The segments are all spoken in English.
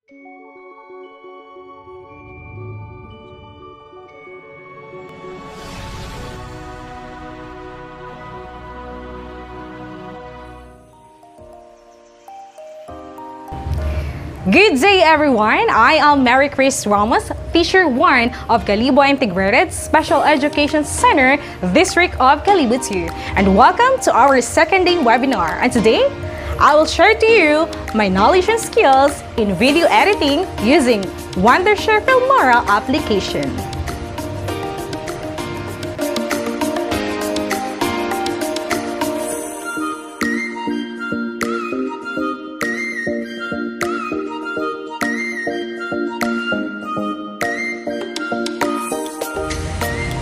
Good day everyone! I am Mary Chris Ramos, Teacher 1 of Calibo Integrated Special Education Center, District of Calibo 2. And welcome to our second day webinar. And today, I will share to you my knowledge and skills in video editing using Wondershare Filmora application.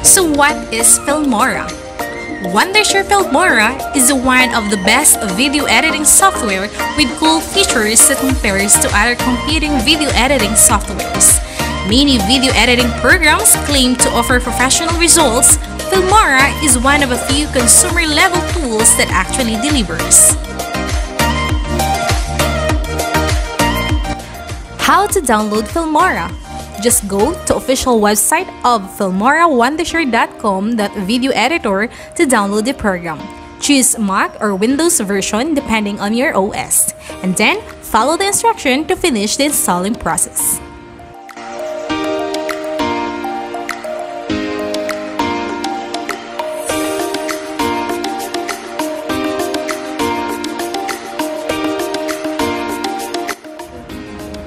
So what is Filmora? Wondershare Filmora is one of the best video editing software with cool features that compares to other competing video editing softwares. Many video editing programs claim to offer professional results. Filmora is one of a few consumer-level tools that actually delivers. How to download Filmora? Just go to official website of filmora.wondershare.com.video editor to download the program. Choose Mac or Windows version depending on your OS, and then follow the instruction to finish the installing process.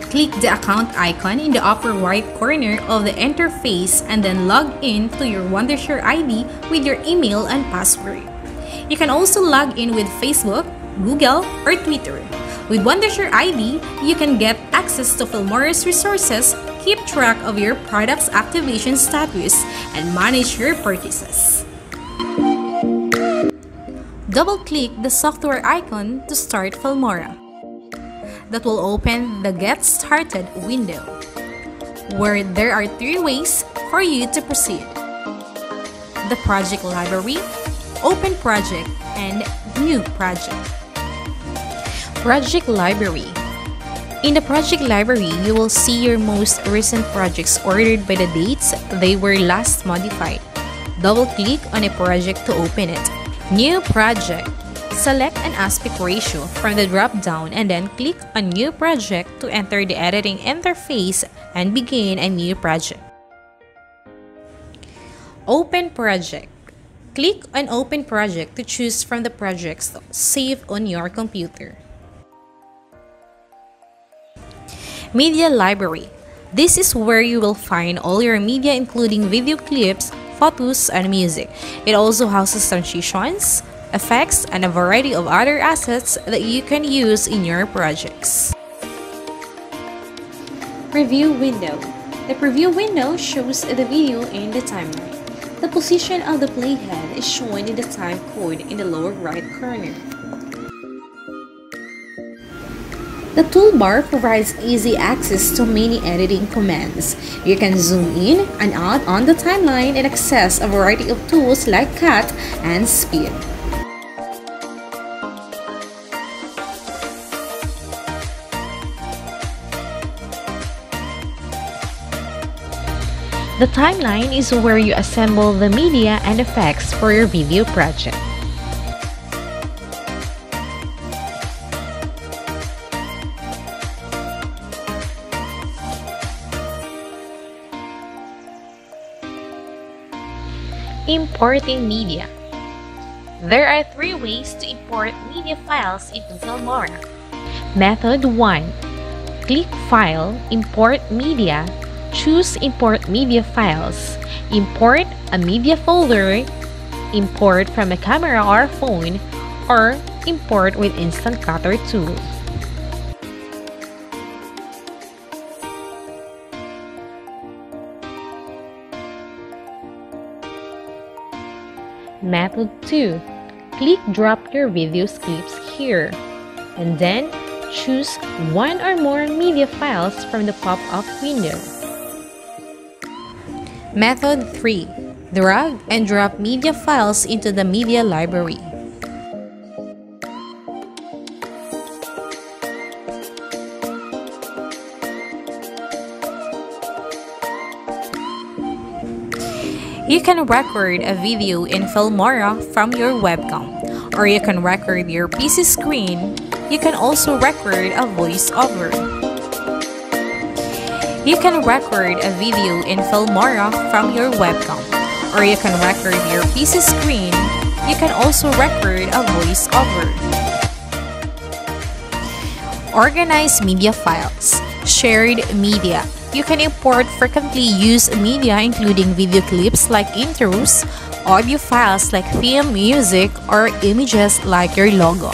Click the account icon in the upper right corner of the interface and then log in to your Wondershare ID with your email and password. You can also log in with Facebook, Google, or Twitter. With Wondershare ID, you can get access to Filmora's resources, keep track of your product's activation status, and manage your purchases. Double-click the software icon to start Filmora. That will open the Get Started window, where there are 3 ways for you to proceed: the Project Library, Open Project, and New Project. Project Library. In the Project Library, you will see your most recent projects ordered by the dates they were last modified. Double-click on a project to open it. New Project. Select an aspect ratio from the drop-down and then click on New Project to enter the editing interface and begin a new project. Open Project. Click on Open Project to choose from the projects saved on your computer. Media Library. This is where you will find all your media including video clips, photos, and music. It also houses transitions, effects, and a variety of other assets that you can use in your projects. Preview window. The preview window shows the video in the timeline. The position of the playhead is shown in the time code in the lower right corner. The toolbar provides easy access to many editing commands. You can zoom in and out on the timeline and access a variety of tools like cut and speed. The timeline is where you assemble the media and effects for your video project. Importing media. There are 3 ways to import media files into Filmora. Method 1. Click File, Import Media. Choose Import Media Files. Import a media folder, import from a camera or phone, or import with Instant Cutter tool. Method 2. Click Drop Your Video Clips here, and then choose one or more media files from the pop-up window. Method 3. Drag and drop media files into the media library. You can record a video in Filmora from your webcam, or you can record your PC screen. You can also record a voiceover. You can record a video in Filmora from your webcam, or you can record your PC screen. You can also record a voiceover. Organize media files. Shared media. You can import frequently used media including video clips like intros, audio files like theme music, or images like your logo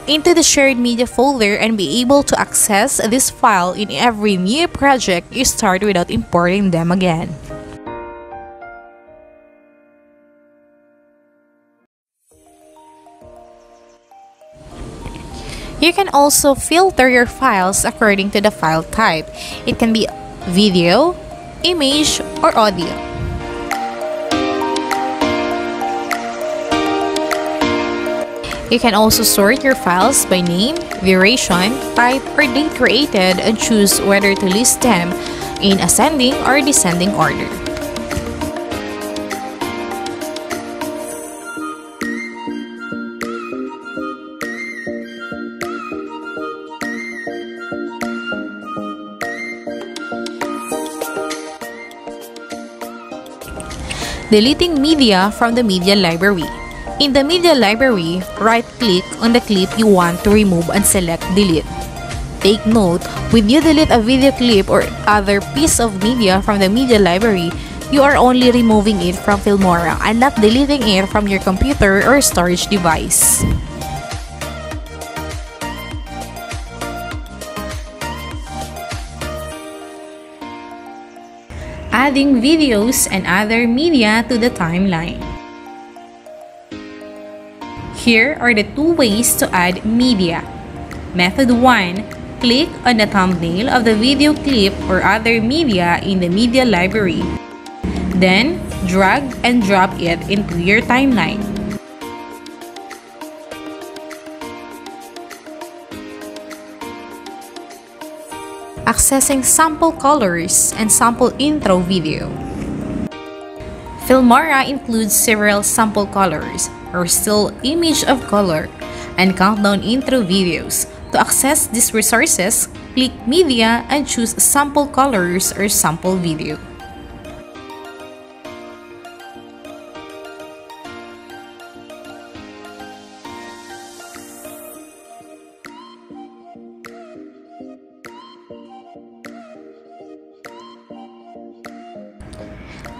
into the shared media folder and be able to access this file in every new project you start without importing them again. You can also filter your files according to the file type. It can be video, image, or audio. You can also sort your files by name, duration, type, or date created and choose whether to list them in ascending or descending order. Deleting media from the media library. In the media library, right-click on the clip you want to remove and select Delete. Take note, when you delete a video clip or other piece of media from the media library, you are only removing it from Filmora and not deleting it from your computer or storage device. Adding videos and other media to the timeline. Here are the two ways to add media. Method 1. Click on the thumbnail of the video clip or other media in the media library. Then, drag and drop it into your timeline. Accessing sample colors and sample intro video. Filmora includes several sample colors or still image of color and countdown intro videos. To access these resources, click Media and choose Sample Colors or Sample Video.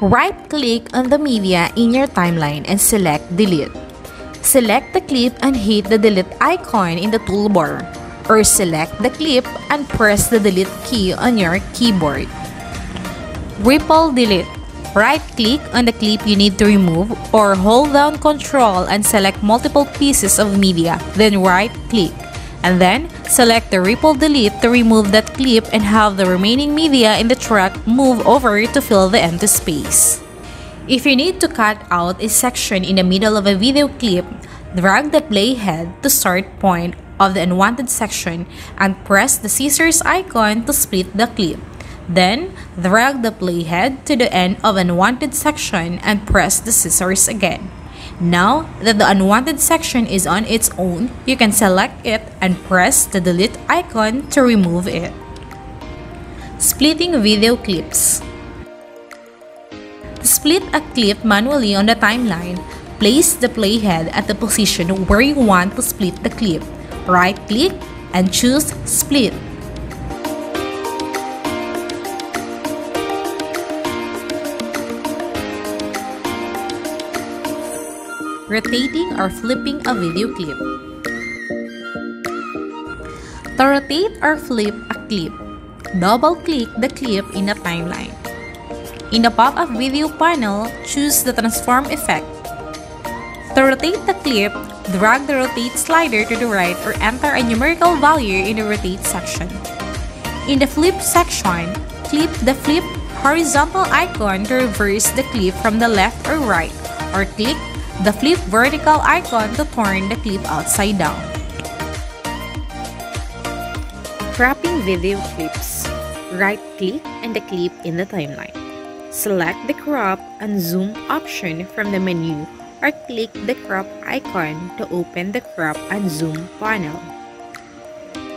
Right-click on the media in your timeline and select Delete. Select the clip and hit the Delete icon in the toolbar, or select the clip and press the Delete key on your keyboard. Ripple Delete. Right-click on the clip you need to remove or hold down Ctrl and select multiple pieces of media, then right-click. And then, select the Ripple Delete to remove that clip and have the remaining media in the track move over to fill the empty space. If you need to cut out a section in the middle of a video clip, drag the playhead to start point of the unwanted section and press the scissors icon to split the clip. Then, drag the playhead to the end of unwanted section and press the scissors again. Now that the unwanted section is on its own, you can select it and press the Delete icon to remove it. Splitting video clips. To split a clip manually on the timeline, place the playhead at the position where you want to split the clip. Right-click and choose Split. Rotating or flipping a video clip. To rotate or flip a clip, double-click the clip in the timeline. In the pop-up video panel, choose the Transform effect. To rotate the clip, drag the Rotate slider to the right or enter a numerical value in the Rotate section. In the Flip section, click the Flip horizontal icon to reverse the clip from the left or right, or click the Flip vertical icon to turn the clip upside down. Cropping video clips. Right-click and the clip in the timeline. Select the crop and zoom option from the menu or click the crop icon to open the crop and zoom panel.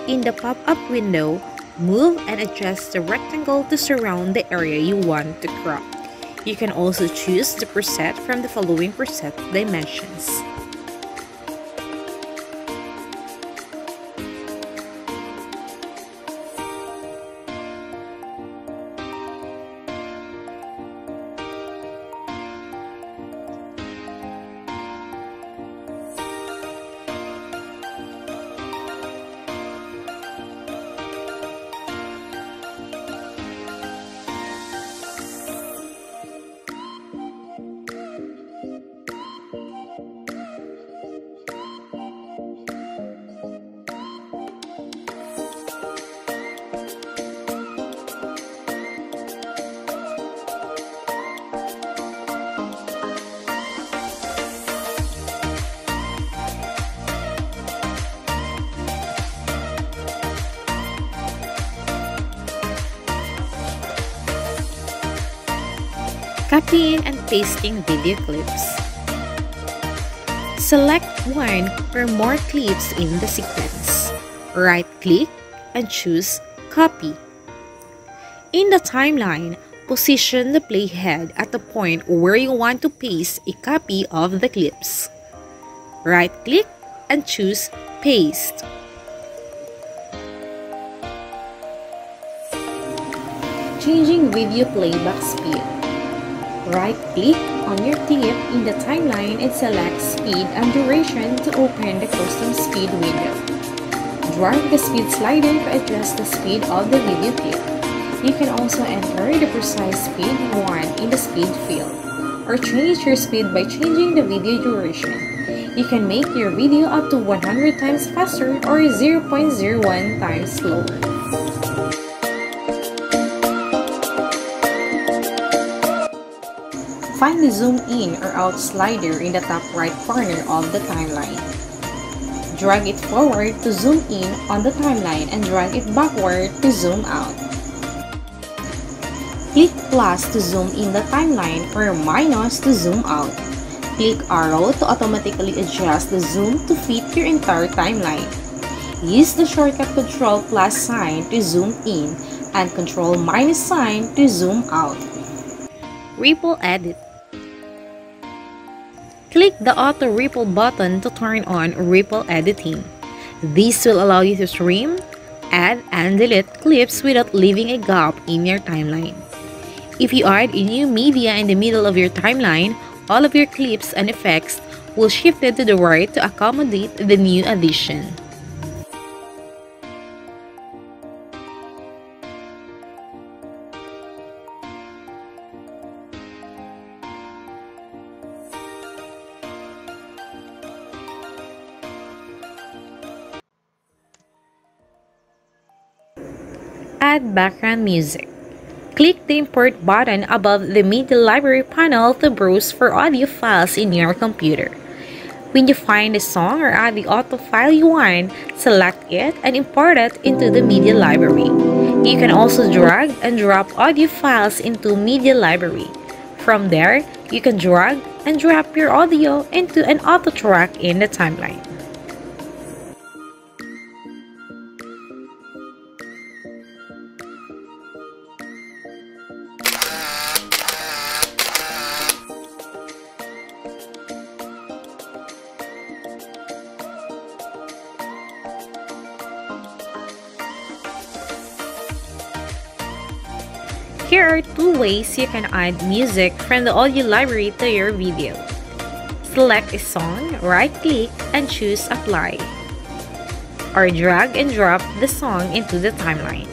In the pop-up window, move and adjust the rectangle to surround the area you want to crop. You can also choose the preset from the following preset dimensions. Copying and pasting video clips. Select one or more clips in the sequence. Right-click and choose Copy. In the timeline, position the playhead at the point where you want to paste a copy of the clips. Right-click and choose Paste. Changing video playback speed. Right-click on your clip in the timeline and select Speed and Duration to open the custom speed window. Drag the speed slider to adjust the speed of the video clip. You can also enter the precise speed you want in the speed field, or change your speed by changing the video duration. You can make your video up to 100 times faster or 0.01 times slower. Find the zoom in or out slider in the top right corner of the timeline. Drag it forward to zoom in on the timeline and drag it backward to zoom out. Click plus to zoom in the timeline or minus to zoom out. Click arrow to automatically adjust the zoom to fit your entire timeline. Use the shortcut Control plus sign to zoom in and Control minus sign to zoom out. Ripple Edit. Click the Auto Ripple button to turn on Ripple Editing. This will allow you to trim, add, and delete clips without leaving a gap in your timeline. If you add a new media in the middle of your timeline, all of your clips and effects will shift to the right to accommodate the new addition. Add background music. Click the Import button above the Media Library panel to browse for audio files in your computer. When you find the song or audio auto file you want, select it and import it into the Media Library. You can also drag and drop audio files into Media Library. From there, you can drag and drop your audio into an auto track in the timeline. Here are two ways you can add music from the audio library to your video. Select a song, right-click, and choose Apply. Or drag and drop the song into the timeline.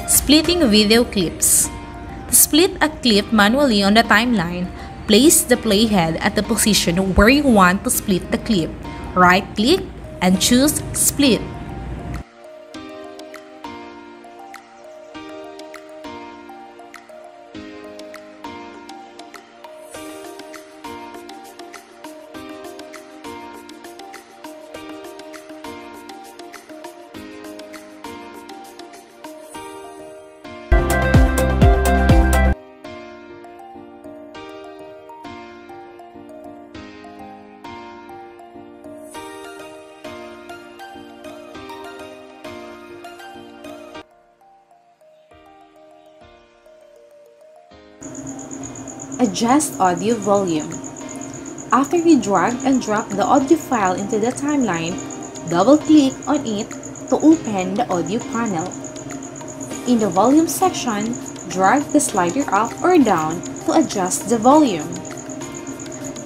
Splitting video clips. To split a clip manually on the timeline, place the playhead at the position where you want to split the clip. Right-click and choose Split. Adjust audio volume. After you drag and drop the audio file into the timeline, double-click on it to open the audio panel. In the volume section, drag the slider up or down to adjust the volume.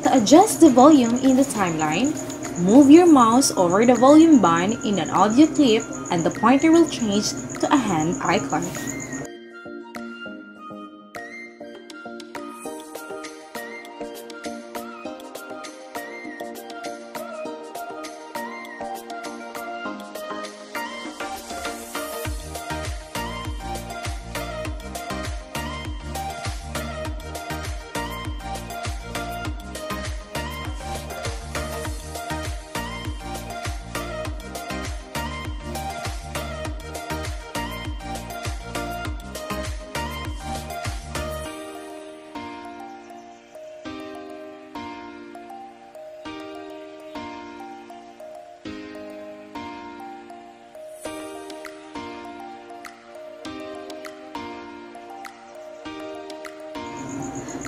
To adjust the volume in the timeline, move your mouse over the volume band in an audio clip and the pointer will change to a hand icon.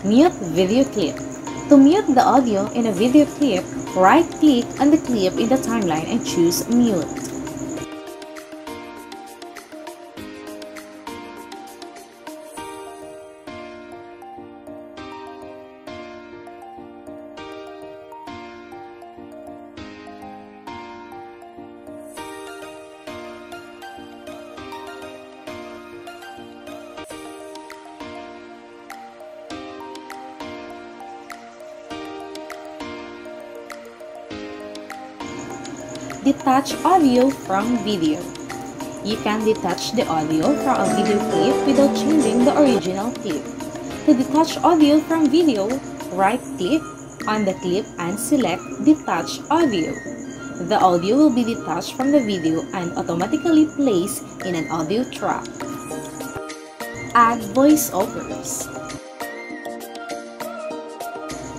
Mute video clip. To mute the audio in a video clip, right-click on the clip in the timeline and choose Mute. Detach audio from video. You can detach the audio from a video clip without changing the original clip. To detach audio from video, right-click on the clip and select Detach Audio. The audio will be detached from the video and automatically placed in an audio track. Add voiceovers.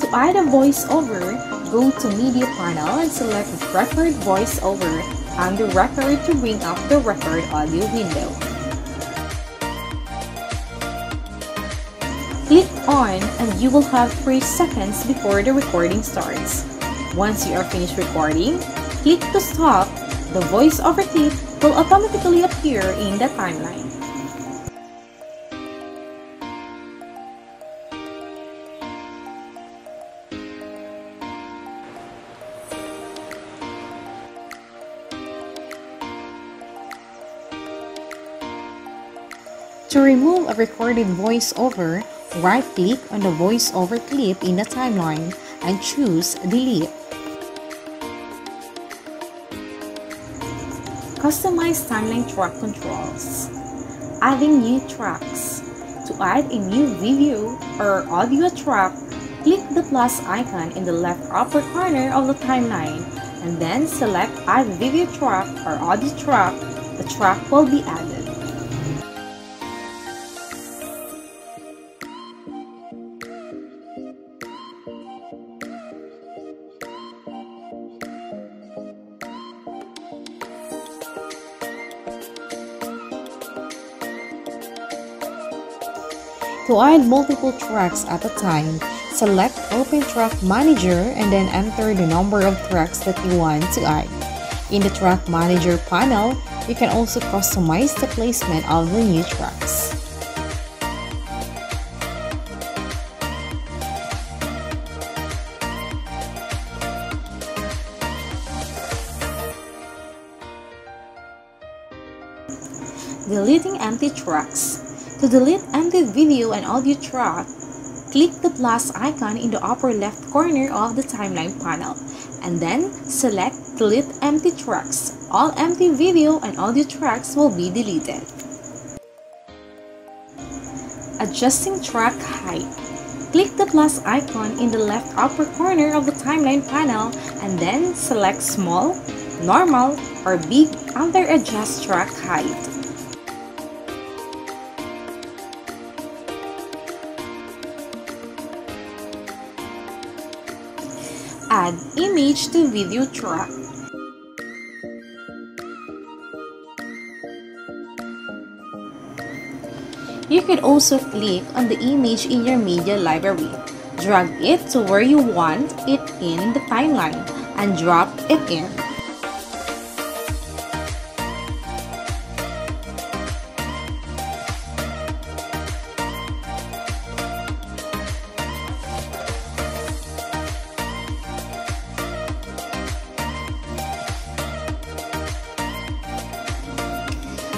To add a voiceover, go to Media panel and select Record Voiceover and the record to bring up the record audio window. Click on and you will have 3 seconds before the recording starts. Once you are finished recording, click to stop. The voiceover clip will automatically appear in the timeline. To remove a recorded voiceover, right-click on the voiceover clip in the timeline and choose Delete. Customize timeline track controls. Adding new tracks. To add a new video or audio track, click the plus icon in the left upper corner of the timeline and then select Add Video Track or Audio Track. The track will be added. To add multiple tracks at a time, select Open Track Manager and then enter the number of tracks that you want to add. In the Track Manager panel, you can also customize the placement of the new tracks. Deleting empty tracks. To delete empty video and audio track, click the plus icon in the upper left corner of the timeline panel, and then select Delete Empty Tracks. All empty video and audio tracks will be deleted. Adjusting track height. Click the plus icon in the left upper corner of the timeline panel, and then select Small, Normal, or Big under Adjust Track Height. Add image to video track. You could also click on the image in your media library, drag it to where you want it in the timeline, and drop it in.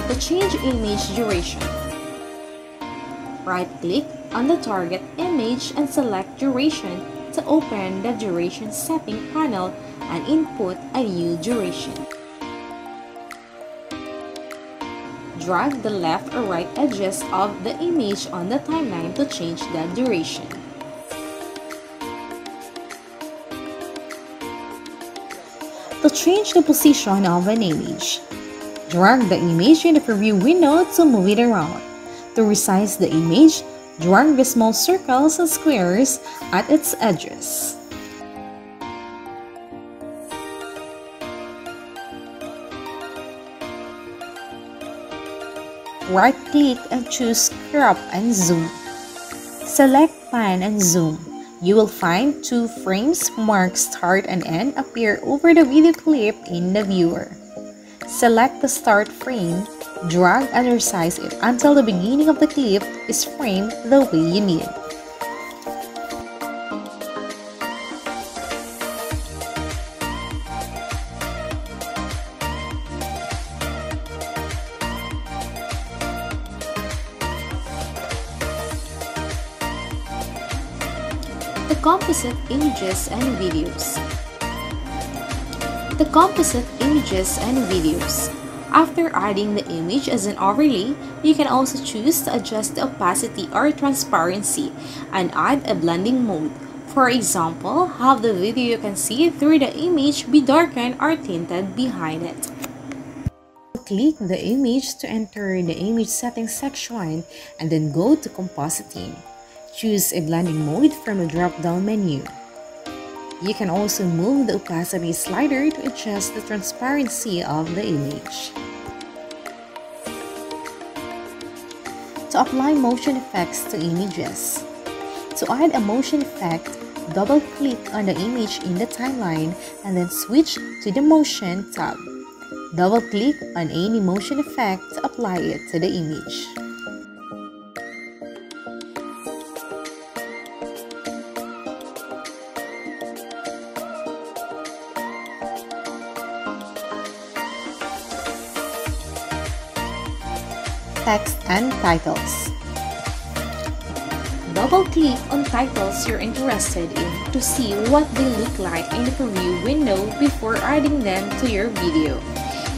To change image duration, right-click on the target image and select Duration to open the Duration Setting panel and input a new duration. Drag the left or right edges of the image on the timeline to change the duration. To change the position of an image, drag the image in the preview window to move it around. To resize the image, drag the small circles and squares at its edges. Right-click and choose Crop and Zoom. Select Pan and Zoom. You will find two frames marked Start and End appear over the video clip in the viewer. Select the start frame, drag and resize it until the beginning of the clip is framed the way you need. The composite images and videos. The composite images and videos. After adding the image as an overlay, you can also choose to adjust the opacity or transparency and add a blending mode. For example, have the video you can see through the image be darkened or tinted behind it. Click the image to enter the image settings section and then go to compositing. Choose a blending mode from the drop-down menu. You can also move the opacity slider to adjust the transparency of the image. To apply motion effects to images. To add a motion effect, double-click on the image in the timeline and then switch to the Motion tab. Double-click on any motion effect to apply it to the image. Text and titles. Double-click on titles you're interested in to see what they look like in the preview window before adding them to your video.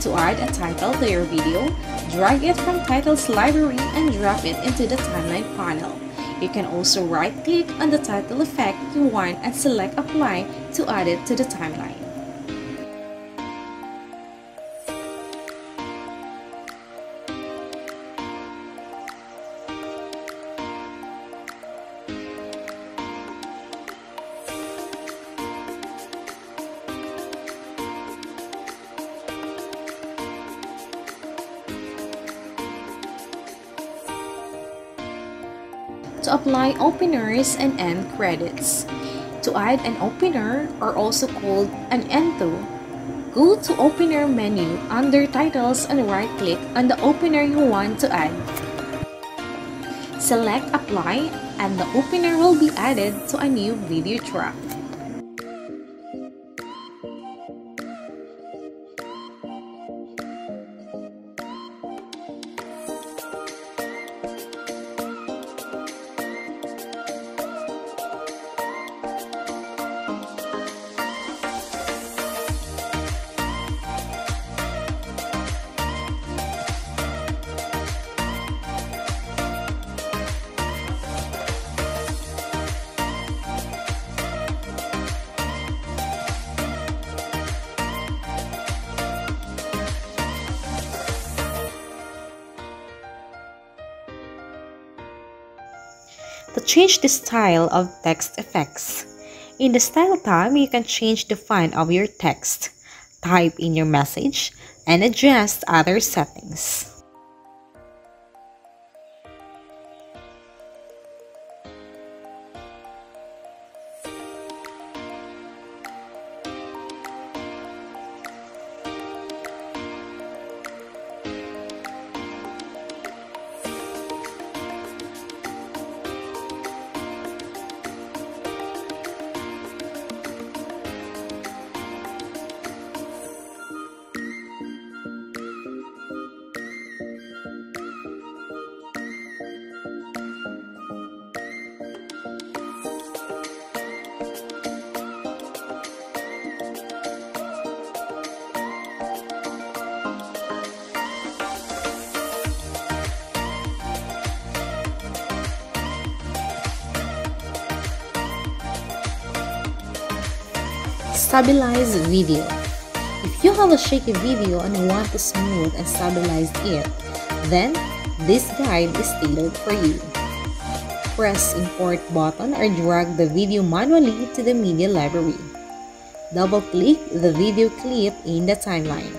To add a title to your video, drag it from Titles Library and drop it into the timeline panel. You can also right-click on the title effect you want and select Apply to add it to the timeline. To apply openers and end credits. To add an opener, or also called an end to, go to Opener menu under Titles and right-click on the opener you want to add. Select Apply and the opener will be added to a new video track. To change the style of text effects. In the Style tab, you can change the font of your text, type in your message, and adjust other settings. Stabilize video. If you have a shaky video and want to smooth and stabilize it, then this guide is tailored for you. Press Import button or drag the video manually to the media library. Double-click the video clip in the timeline.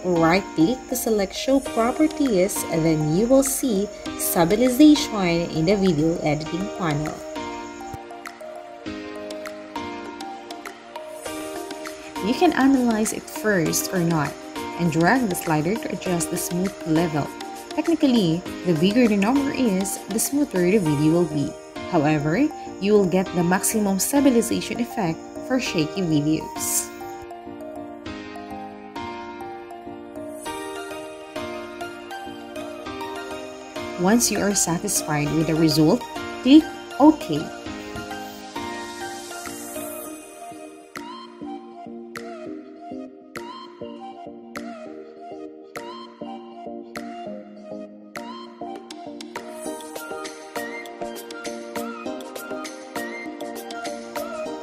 Right-click to select Show Properties, and then you will see Stabilization in the video editing panel. You can analyze it first or not, and drag the slider to adjust the smooth level. Technically, the bigger the number is, the smoother the video will be. However, you will get the maximum stabilization effect for shaky videos. Once you are satisfied with the result, click OK.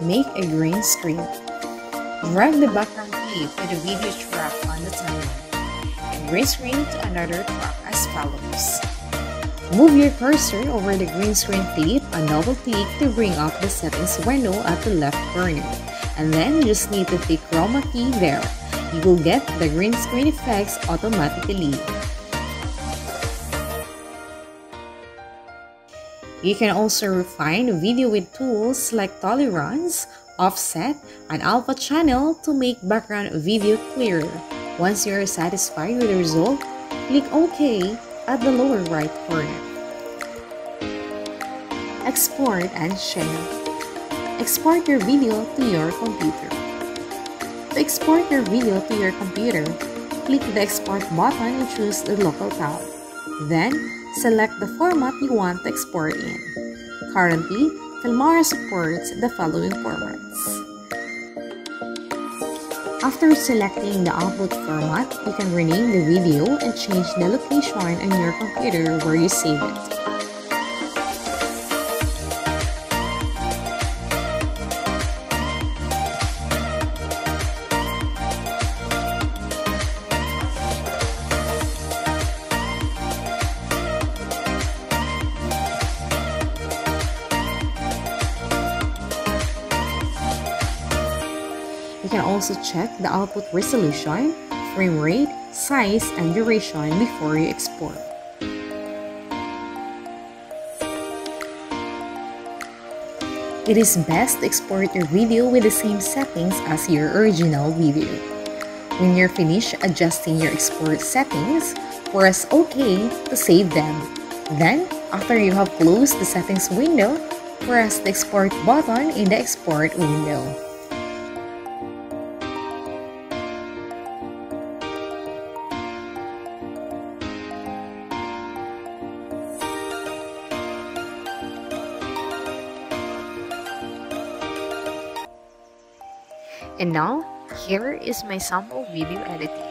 Make a green screen. Drag the background clip with the video track on the timeline and green screen to another track as follows. Move your cursor over the green screen clip and double-click to bring up the settings window at the left corner. And then you just need to click Chroma key there. You will get the green screen effects automatically. You can also refine the video with tools like tolerance, offset, and alpha channel to make background video clearer. Once you are satisfied with the result, click OK at the lower right corner. Export and share. Export your video to your computer. To export your video to your computer, click the Export button and choose the local tab. Then, select the format you want to export in. Currently, Filmora supports the following formats. After selecting the output format, you can rename the video and change the location on your computer where you save it. You can also check the output resolution, frame rate, size, and duration before you export. It is best to export your video with the same settings as your original video. When you're finished adjusting your export settings, press OK to save them. Then, after you have closed the settings window, press the Export button in the Export window. And now, here is my sample video editing.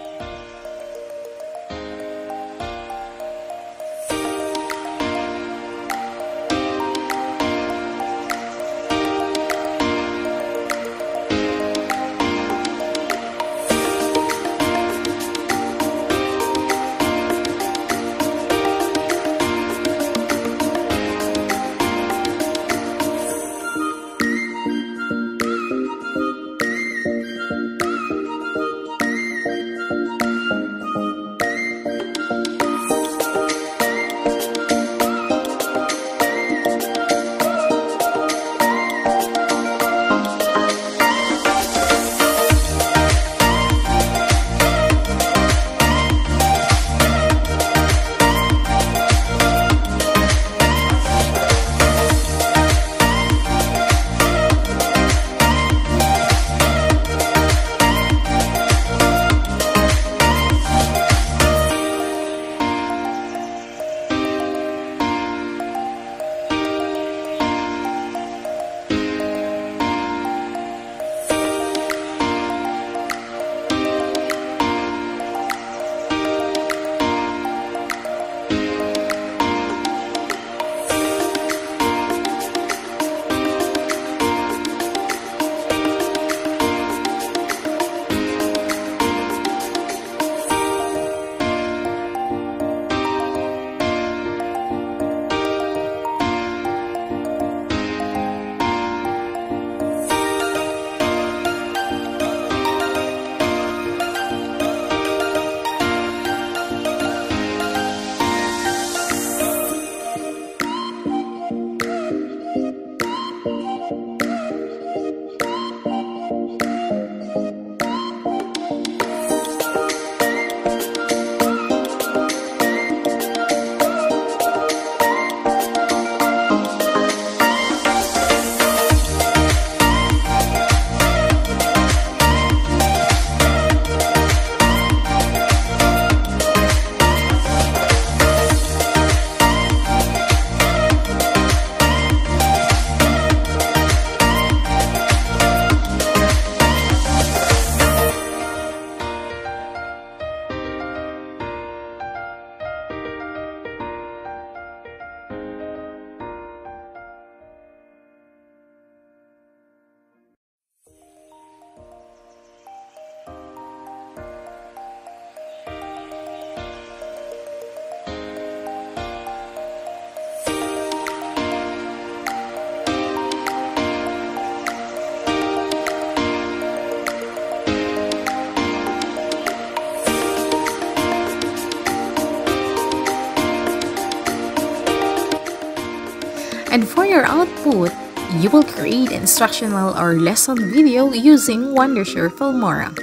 And for your output, you will create instructional or lesson video using Wondershare Filmora.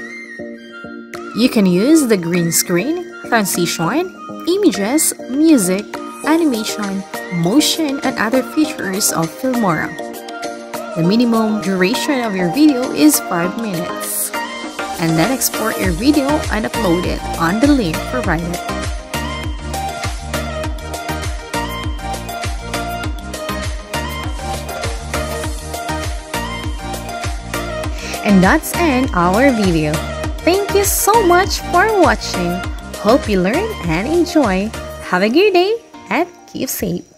You can use the green screen, transition, images, music, animation, motion, and other features of Filmora. The minimum duration of your video is 5 minutes. And then export your video and upload it on the link provided. And that's end our video. Thank you so much for watching. Hope you learn and enjoy. Have a good day and keep safe.